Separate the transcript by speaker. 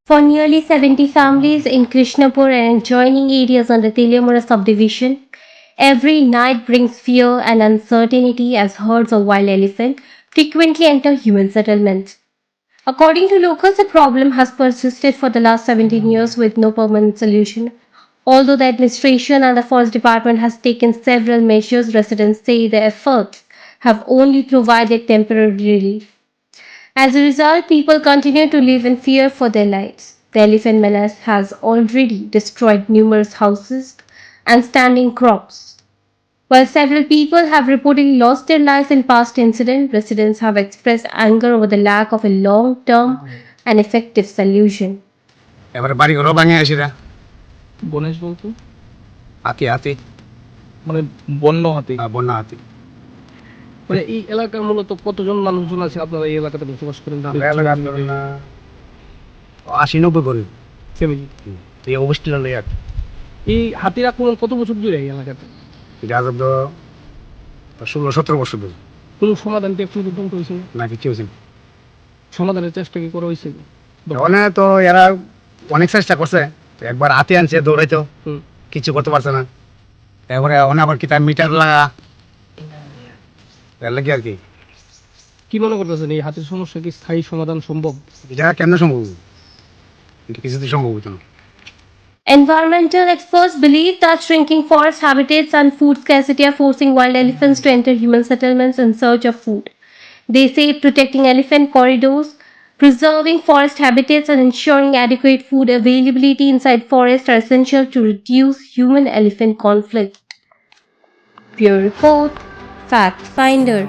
Speaker 1: For nearly 70 families in Krishnapur and adjoining areas under Teliamura subdivision, every night brings fear and uncertainty as herds of wild elephant frequently enter human settlements. According to locals, the problem has persisted for the last 17 years with no permanent solution. Although the administration and the forest department has taken several measures, residents say the efforts have only provided temporary relief. As a result, people continue to live in fear for their lives. The elephant menace has already destroyed numerous houses and standing crops. While several people have reportedly lost their lives in past incidents, residents have expressed anger over the lack of a long term and effective solution.
Speaker 2: এবারে বাড়ি ঘরও ভাঙে আসিরা
Speaker 3: গণেশ বলতো
Speaker 2: হাতি হাতি
Speaker 3: মানে বন্য হাতি।
Speaker 2: বন্যা হাতি
Speaker 3: মানে এই এলাকার মূলত কতজন মানুষজন আছে আপনারা এই এলাকাতে বসবাস করেন?
Speaker 2: এলাকার ধরেন না 80-90 করে
Speaker 3: ফ্যামিলি।
Speaker 2: এই অবস্থা লই আর
Speaker 3: এই হাতির আক্রমণ কত বছর ধরে এই এলাকাতে?
Speaker 2: এটা আজ 16-17 বছর ধরে
Speaker 3: কোনো সমাধান কি একটু পর্যন্ত হয়েছে?
Speaker 2: না কিছু হয়েছে না।
Speaker 3: সমাধানের চেষ্টা কি করা হয়েছে?
Speaker 2: ওখানে তো এরা অনেক চেষ্টা করছে, একবার হাতি আনছে দৌড়াইতো, কিছু করতে পারছে না। এবারে ওখানে আবার কি তার মিটার লাগা এর লাগে আর কি।
Speaker 3: কি মনে করতেছেন এই হাতির সমস্যা কি স্থায়ী সমাধান সম্ভব?
Speaker 2: এটা কেমনে সম্ভব? এটা কিছুতেই সম্ভব হতো না।
Speaker 1: Environmental experts believe that shrinking forest habitats and food scarcity are forcing wild elephants to enter human settlements in search of food. They say protecting elephant corridors, preserving forest habitats, and ensuring adequate food availability inside forests are essential to reduce human elephant conflict. Bureau Report, Fact Finder.